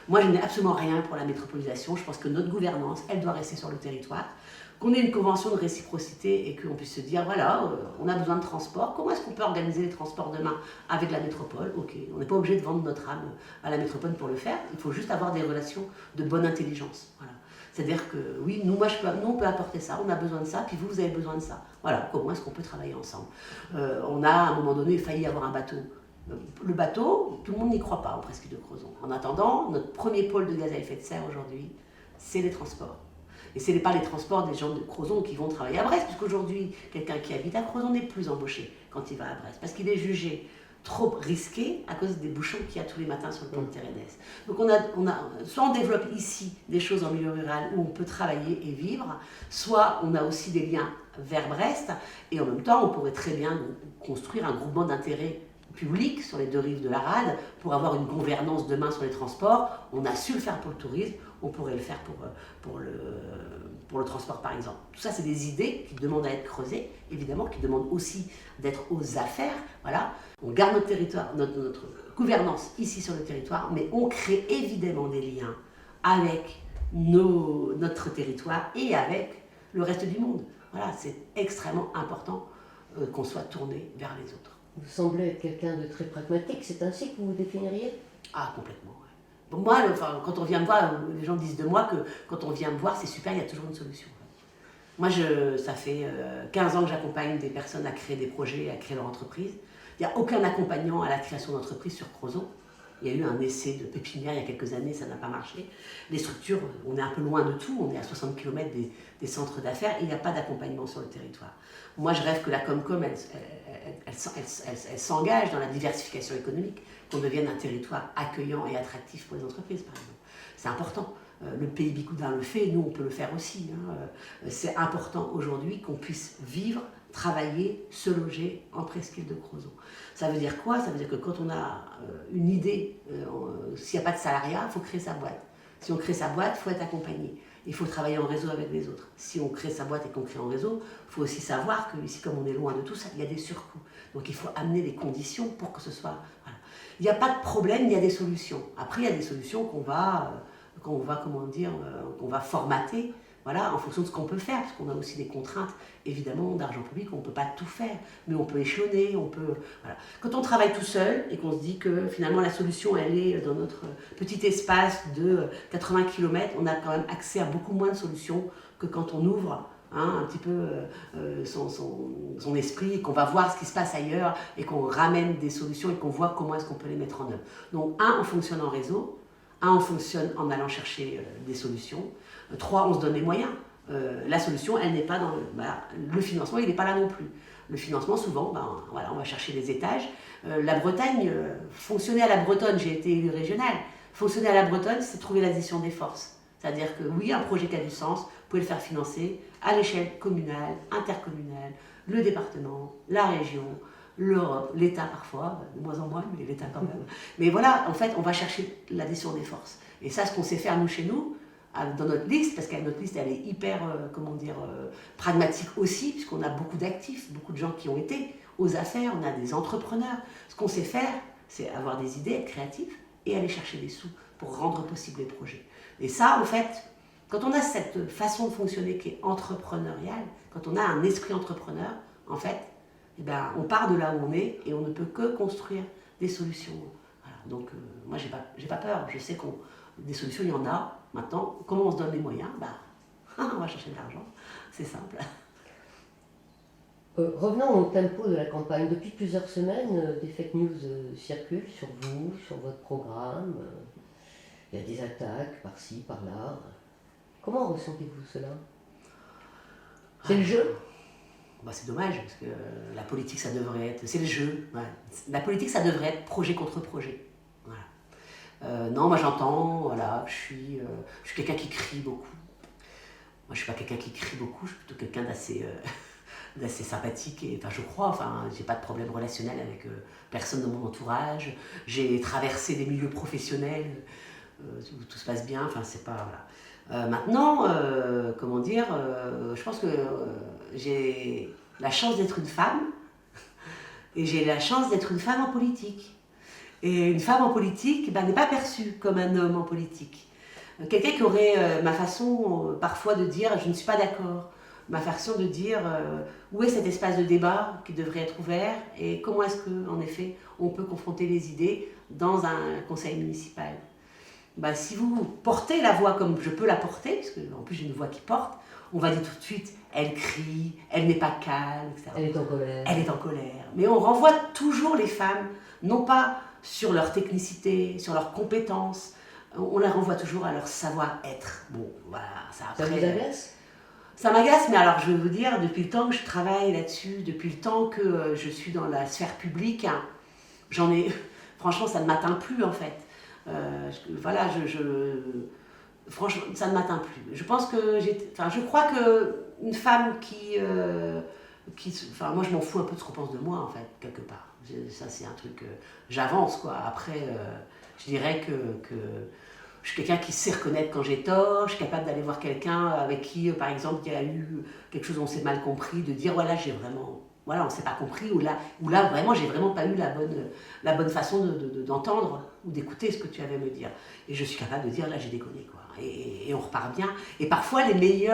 Moi, je n'ai absolument rien pour la métropolisation. Je pense que notre gouvernance, elle doit rester sur le territoire. Qu'on ait une convention de réciprocité et qu'on puisse se dire, voilà, on a besoin de transport. Comment est-ce qu'on peut organiser les transports demain avec la métropole? Ok, on n'est pas obligé de vendre notre âme à la métropole pour le faire. Il faut juste avoir des relations de bonne intelligence. Voilà. C'est-à-dire que oui, nous, on peut apporter ça, on a besoin de ça, puis vous avez besoin de ça. Voilà, comment est-ce qu'on peut travailler ensemble? On a, à un moment donné, failli avoir un bateau. Le bateau, tout le monde n'y croit pas, en Presqu'île de Crozon. En attendant, notre premier pôle de gaz à effet de serre aujourd'hui, c'est les transports. Et ce n'est pas les transports des gens de Crozon qui vont travailler à Brest, puisqu'aujourd'hui, quelqu'un qui habite à Crozon n'est plus embauché quand il va à Brest, parce qu'il est jugé trop risqué à cause des bouchons qu'il y a tous les matins sur le pont de Térénès. Donc soit on développe ici des choses en milieu rural où on peut travailler et vivre, soit on a aussi des liens vers Brest, et en même temps, on pourrait très bien construire un groupement d'intérêt public sur les deux rives de la Rade pour avoir une gouvernance demain sur les transports. On a su le faire pour le tourisme, on pourrait le faire pour le transport par exemple. Tout ça, c'est des idées qui demandent à être creusées, évidemment, qui demandent aussi d'être aux affaires. Voilà. On garde notre territoire, notre gouvernance ici sur le territoire, mais on crée évidemment des liens avec notre territoire et avec le reste du monde. Voilà, c'est extrêmement important qu'on soit tourné vers les autres. Vous semblez être quelqu'un de très pragmatique, c'est ainsi que vous vous définiriez? Ah, complètement, ouais. Bon, moi, quand on vient me voir, les gens disent de moi que quand on vient me voir, c'est super, il y a toujours une solution. Moi, ça fait 15 ans que j'accompagne des personnes à créer des projets, à créer leur entreprise. Il n'y a aucun accompagnant à la création d'entreprise sur Crozon. Il y a eu un essai de pépinière il y a quelques années, ça n'a pas marché. Les structures, on est un peu loin de tout, on est à 60 km des centres d'affaires et il n'y a pas d'accompagnement sur le territoire. Moi, je rêve que la Comcom, elle s'engage dans la diversification économique, qu'on devienne un territoire accueillant et attractif pour les entreprises, par exemple. C'est important. Le pays Bicoudin le fait, nous, on peut le faire aussi. C'est important aujourd'hui qu'on puisse vivre, travailler, se loger en Presqu'île de Crozon. Ça veut dire quoi? Ça veut dire que quand on a une idée, s'il n'y a pas de salariat, il faut créer sa boîte. Si on crée sa boîte, il faut être accompagné. Il faut travailler en réseau avec les autres. Si on crée sa boîte et qu'on crée en réseau, il faut aussi savoir que ici, comme on est loin de tout ça, il y a des surcoûts. Donc il faut amener les conditions pour que ce soit... Voilà. Il n'y a pas de problème, il y a des solutions. Après, il y a des solutions qu'on va formater, voilà, en fonction de ce qu'on peut faire, parce qu'on a aussi des contraintes, évidemment, d'argent public, on ne peut pas tout faire, mais on peut échelonner, voilà. Quand on travaille tout seul et qu'on se dit que finalement la solution, elle est dans notre petit espace de 80 km, on a quand même accès à beaucoup moins de solutions que quand on ouvre un petit peu son esprit, et qu'on va voir ce qui se passe ailleurs, et qu'on ramène des solutions, et qu'on voit comment est-ce qu'on peut les mettre en œuvre. Donc, on fonctionne en réseau, on fonctionne en allant chercher des solutions. 3, on se donne les moyens. La solution, elle n'est pas dans le financement, il n'est pas là non plus. Le financement, souvent, voilà, on va chercher les étages. La Bretagne, fonctionner à la bretonne, j'ai été élue régionale, fonctionner à la bretonne, c'est trouver l'addition des forces. C'est-à-dire que oui, un projet qui a du sens, vous pouvez le faire financer à l'échelle communale, intercommunale, le département, la région, l'Europe, l'État parfois, de moins en moins, mais l'État quand même. Mais voilà, en fait, on va chercher l'addition des forces. Et ça, ce qu'on sait faire, nous, chez nous, dans notre liste, parce que notre liste, elle est hyper, pragmatique aussi, puisqu'on a beaucoup d'actifs, beaucoup de gens qui ont été aux affaires, on a des entrepreneurs. Ce qu'on sait faire, c'est avoir des idées, être créatif, et aller chercher des sous pour rendre possible les projets. Et ça, en fait, quand on a cette façon de fonctionner qui est entrepreneuriale, quand on a un esprit entrepreneur, en fait, on part de là où on est et on ne peut que construire des solutions. Voilà. Donc, moi, j'ai pas peur. Je sais que des solutions, il y en a. Maintenant, comment on se donne les moyens? On va chercher de l'argent. C'est simple. Revenons au tempo de la campagne. Depuis plusieurs semaines, des fake news circulent sur vous, sur votre programme. Il y a des attaques par-ci, par-là. Comment ressentez-vous cela? C'est le jeu? C'est dommage, parce que la politique, ça devrait être... C'est le jeu. Ouais. La politique, ça devrait être projet contre projet. Voilà. Non, moi j'entends, voilà, je suis quelqu'un qui crie beaucoup. Moi, je ne suis pas quelqu'un qui crie beaucoup, je suis plutôt quelqu'un d'assez sympathique. Et, je crois, j'ai pas de problème relationnel avec personne de mon entourage. J'ai traversé des milieux professionnels où tout se passe bien, c'est pas... Voilà. Maintenant, je pense que j'ai la chance d'être une femme et j'ai la chance d'être une femme en politique. Et une femme en politique n'est pas perçue comme un homme en politique. Quelqu'un qui aurait ma façon parfois de dire je ne suis pas d'accord, ma façon de dire où est cet espace de débat qui devrait être ouvert et comment est-ce qu'en effet on peut confronter les idées dans un conseil municipal. Si vous portez la voix comme je peux la porter, parce que en plus j'ai une voix qui porte, on va dire tout de suite, elle crie, elle n'est pas calme, etc. Elle est en colère. Elle est en colère. Mais on renvoie toujours les femmes, non pas sur leur technicité, sur leurs compétences, on les renvoie toujours à leur savoir-être. Bon, voilà, ça après... Ça vous agace ? Ça m'agace, mais alors je vais vous dire, depuis le temps que je travaille là-dessus, depuis le temps que je suis dans la sphère publique, franchement, ça ne m'atteint plus en fait. Franchement, ça ne m'atteint plus. Je pense que je crois que une femme moi je m'en fous un peu de ce qu'on pense de moi en fait, quelque part. Ça c'est un truc, j'avance quoi. Après, je dirais que je suis quelqu'un qui sait reconnaître quand j'ai tort, je suis capable d'aller voir quelqu'un avec qui, par exemple, il y a eu quelque chose où on s'est mal compris, de dire voilà, on ne s'est pas compris, ou là vraiment, j'ai vraiment pas eu la bonne façon d'entendre ou d'écouter ce que tu avais à me dire. Et je suis capable de dire là, j'ai déconné, quoi. Et on repart bien. Et parfois, les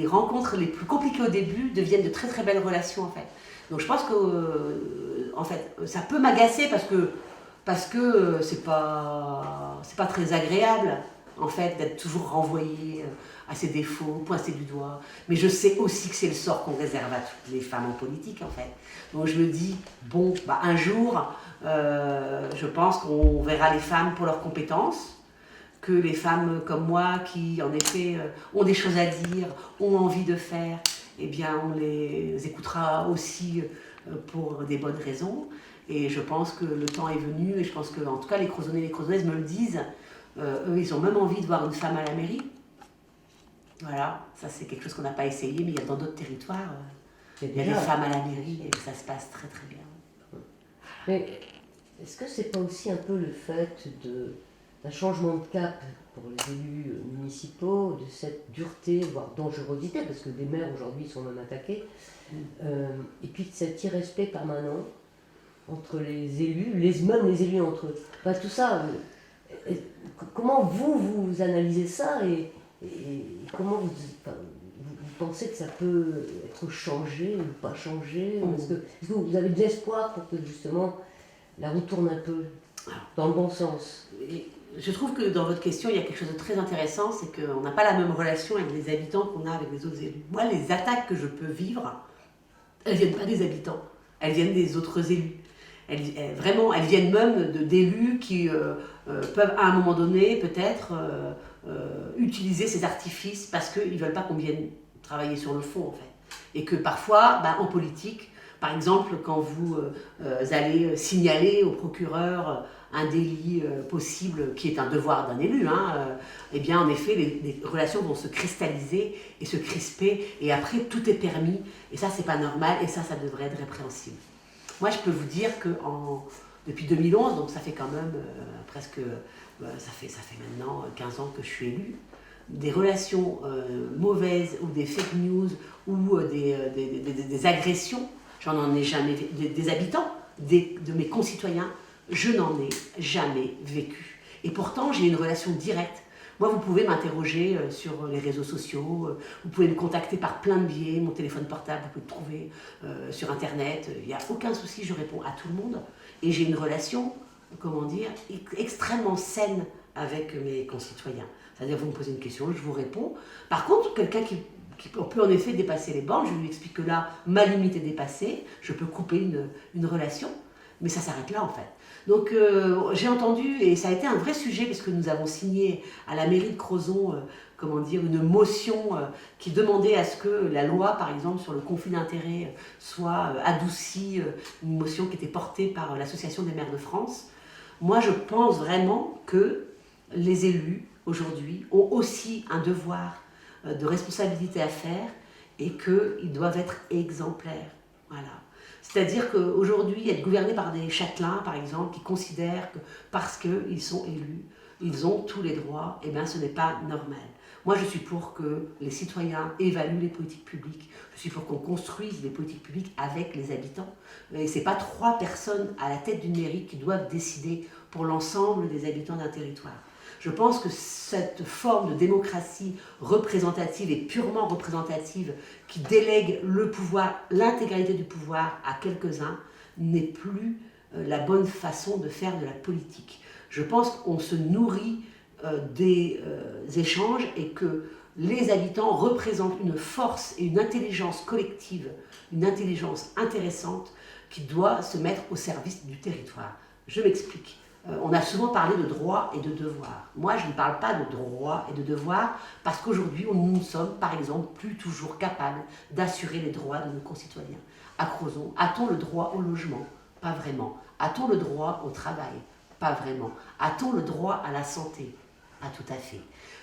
rencontres les plus compliquées au début deviennent de très très belles relations, en fait. Donc je pense que, en fait, ça peut m'agacer parce que c'est pas très agréable en fait d'être toujours renvoyé à ses défauts, pointé du doigt. Mais je sais aussi que c'est le sort qu'on réserve à toutes les femmes en politique en fait. Donc je me dis un jour, je pense qu'on verra les femmes pour leurs compétences, que les femmes comme moi qui en effet ont des choses à dire, ont envie de faire, eh bien on les écoutera aussi pour des bonnes raisons. Et je pense que le temps est venu, et je pense que, en tout cas, les Crozonnais et les Crozonnaises me le disent. Eux, ils ont même envie de voir une femme à la mairie. Voilà, ça c'est quelque chose qu'on n'a pas essayé, mais il y a dans d'autres territoires, il y a des femmes à la mairie et ça se passe très très bien. Mais est-ce que c'est pas aussi un peu le fait d'un changement de cap pour les élus municipaux, de cette dureté, voire dangerosité, parce que des maires aujourd'hui sont même attaqués, et puis de cet irrespect permanent entre les élus, même les élus entre eux. Tout ça, comment vous analysez ça et comment vous pensez que ça peut être changé ou pas changé ? Est-ce que vous avez de l'espoir pour que justement la roue tourne un peu dans le bon sens ? Je trouve que dans votre question, il y a quelque chose de très intéressant, c'est qu'on n'a pas la même relation avec les habitants qu'on a avec les autres élus. Moi, les attaques que je peux vivre, elles ne viennent pas des habitants, elles viennent des autres élus. Elles viennent même d'élus qui peuvent à un moment donné peut-être utiliser ces artifices parce qu'ils ne veulent pas qu'on vienne travailler sur le fond en fait. Et que parfois, en politique, par exemple, quand vous allez signaler au procureur un délit possible, qui est un devoir d'un élu, eh bien en effet les relations vont se cristalliser et se crisper et après tout est permis et ça c'est pas normal et ça devrait être répréhensible. Moi, je peux vous dire que depuis 2011, donc ça fait quand même ça fait maintenant 15 ans que je suis élue, des relations mauvaises ou des fake news ou des agressions, j'en ai jamais vécu, des habitants, de mes concitoyens, je n'en ai jamais vécu. Et pourtant, j'ai une relation directe. Moi, vous pouvez m'interroger sur les réseaux sociaux, vous pouvez me contacter par plein de biais, mon téléphone portable, vous pouvez le trouver sur Internet, il n'y a aucun souci, je réponds à tout le monde. Et j'ai une relation, extrêmement saine avec mes concitoyens. C'est-à-dire, vous me posez une question, je vous réponds. Par contre, quelqu'un qui peut en effet dépasser les bornes, je lui explique que là, ma limite est dépassée, je peux couper une relation, mais ça s'arrête là en fait. Donc j'ai entendu, et ça a été un vrai sujet, parce que nous avons signé à la mairie de Crozon une motion qui demandait à ce que la loi, par exemple, sur le conflit d'intérêts soit adoucie, une motion qui était portée par l'Association des maires de France. Moi, je pense vraiment que les élus, aujourd'hui, ont aussi un devoir de responsabilité à faire et qu'ils doivent être exemplaires. Voilà. C'est-à-dire qu'aujourd'hui, être gouverné par des châtelains, par exemple, qui considèrent que parce qu'ils sont élus, ils ont tous les droits, eh bien ce n'est pas normal. Moi, je suis pour que les citoyens évaluent les politiques publiques. Je suis pour qu'on construise les politiques publiques avec les habitants. Et ce n'est pas 3 personnes à la tête d'une mairie qui doivent décider pour l'ensemble des habitants d'un territoire. Je pense que cette forme de démocratie représentative et purement représentative qui délègue le pouvoir, l'intégralité du pouvoir à quelques-uns, n'est plus la bonne façon de faire de la politique. Je pense qu'on se nourrit des échanges et que les habitants représentent une force et une intelligence collective, une intelligence intéressante qui doit se mettre au service du territoire. Je m'explique. On a souvent parlé de droits et de devoirs. Moi, je ne parle pas de droits et de devoirs parce qu'aujourd'hui, nous sommes, par exemple, plus toujours capables d'assurer les droits de nos concitoyens. À Crozon, a-t-on le droit au logement? Pas vraiment. A-t-on le droit au travail? Pas vraiment. A-t-on le droit à la santé? Pas tout à fait.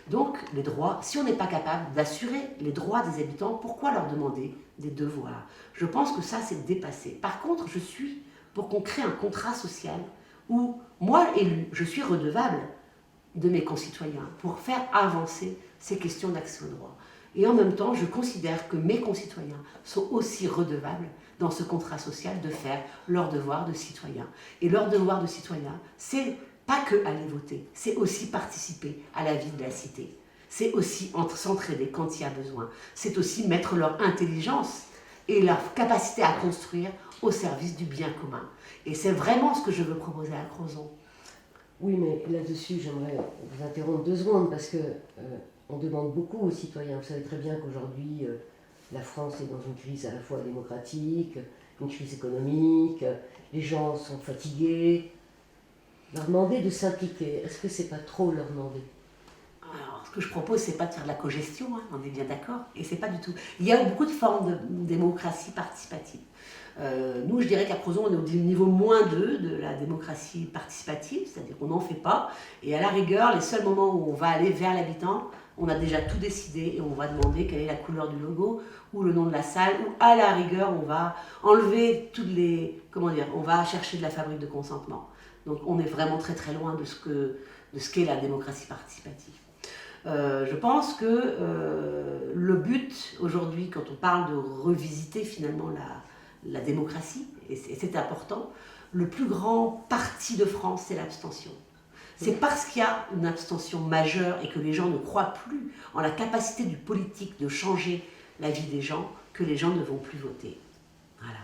Donc, les droits, si on n'est pas capable d'assurer les droits des habitants, pourquoi leur demander des devoirs? Je pense que ça, c'est dépassé. Par contre, je suis pour qu'on crée un contrat social où, moi, élu, je suis redevable de mes concitoyens pour faire avancer ces questions d'accès au droit. Et en même temps, je considère que mes concitoyens sont aussi redevables dans ce contrat social de faire leur devoir de citoyen. Et leur devoir de citoyen, c'est pas que aller voter, c'est aussi participer à la vie de la cité. C'est aussi s'entraider quand il y a besoin. C'est aussi mettre leur intelligence et leur capacité à construire au service du bien commun. Et c'est vraiment ce que je veux proposer à Crozon. Oui, mais là-dessus, j'aimerais vous interrompre 2 secondes parce que on demande beaucoup aux citoyens. Vous savez très bien qu'aujourd'hui, la France est dans une crise à la fois démocratique, une crise économique, les gens sont fatigués. Leur demander de s'impliquer, est-ce que c'est pas trop leur demander? Alors, ce que je propose, c'est pas de faire de la cogestion, hein, on est bien d'accord, et c'est pas du tout. Il y a beaucoup de formes de démocratie participative. Nous, je dirais qu'à Crozon, on est au niveau -2 de la démocratie participative, c'est-à-dire qu'on n'en fait pas, et à la rigueur, les seuls moments où on va aller vers l'habitant, on a déjà tout décidé et on va demander quelle est la couleur du logo ou le nom de la salle, ou à la rigueur, on va enlever toutes les... Comment dire? On va chercher de la fabrique de consentement. Donc on est vraiment très très loin de ce qu'est la démocratie participative. Je pense que le but aujourd'hui, quand on parle de revisiter finalement la démocratie, et c'est important, le plus grand parti de France, c'est l'abstention. C'est parce qu'il y a une abstention majeure et que les gens ne croient plus en la capacité du politique de changer la vie des gens que les gens ne vont plus voter. Voilà.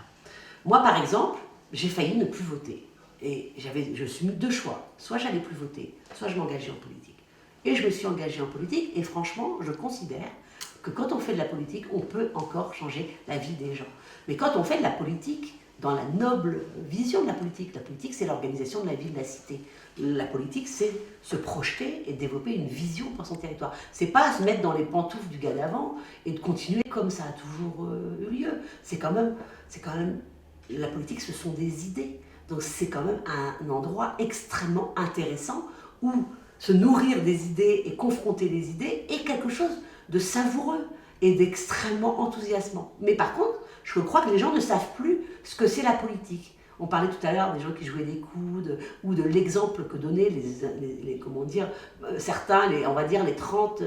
Moi, par exemple, j'ai failli ne plus voter. Et je me suis mis 2 choix. Soit j'allais plus voter, soit je m'engageais en politique. Et je me suis engagée en politique, et franchement, je considère que quand on fait de la politique, on peut encore changer la vie des gens. Mais quand on fait de la politique, dans la noble vision de la politique c'est l'organisation de la vie de la cité. La politique, c'est se projeter et développer une vision pour son territoire. C'est pas se mettre dans les pantoufles du gars d'avant et de continuer comme ça a toujours eu lieu. C'est quand même, la politique, ce sont des idées. Donc c'est quand même un endroit extrêmement intéressant où se nourrir des idées et confronter les idées est quelque chose de savoureux et d'extrêmement enthousiasmant. Mais par contre, je crois que les gens ne savent plus ce que c'est la politique. On parlait tout à l'heure des gens qui jouaient des coudes ou de l'exemple que donnaient certains, on va dire les 30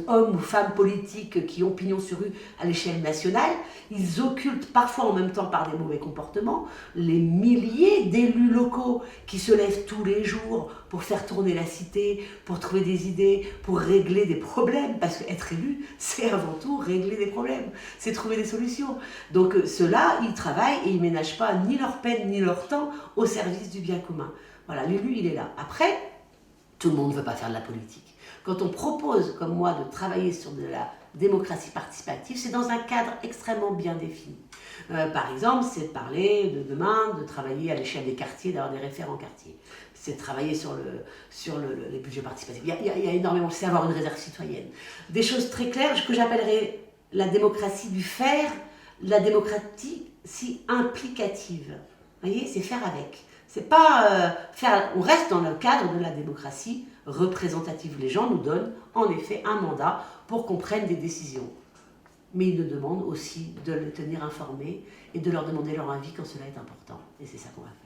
hommes ou femmes politiques qui ont pignon sur rue à l'échelle nationale. Ils occultent parfois en même temps par des mauvais comportements les milliers d'élus locaux qui se lèvent tous les jours pour faire tourner la cité, pour trouver des idées, pour régler des problèmes. Parce qu'être élu, c'est avant tout régler des problèmes, c'est trouver des solutions. Donc ceux-là, ils travaillent et ils ne ménagent pas ni leur peine ni leur temps au service du bien commun. Voilà, l'élu, il est là. Après, tout le monde ne veut pas faire de la politique. Quand on propose, comme moi, de travailler sur de la démocratie participative, c'est dans un cadre extrêmement bien défini. Par exemple, c'est de parler de demain, de travailler à l'échelle des quartiers, d'avoir des référents quartiers. C'est de travailler sur les budgets participatifs. Il y a énormément, c'est avoir une réserve citoyenne. Des choses très claires que j'appellerais la démocratie du faire, la démocratie implicative. Vous voyez, c'est faire avec. C'est pas on reste dans le cadre de la démocratie représentative. Les gens nous donnent en effet un mandat pour qu'on prenne des décisions. Mais ils nous demandent aussi de les tenir informés et de leur demander leur avis quand cela est important. Et c'est ça qu'on va faire.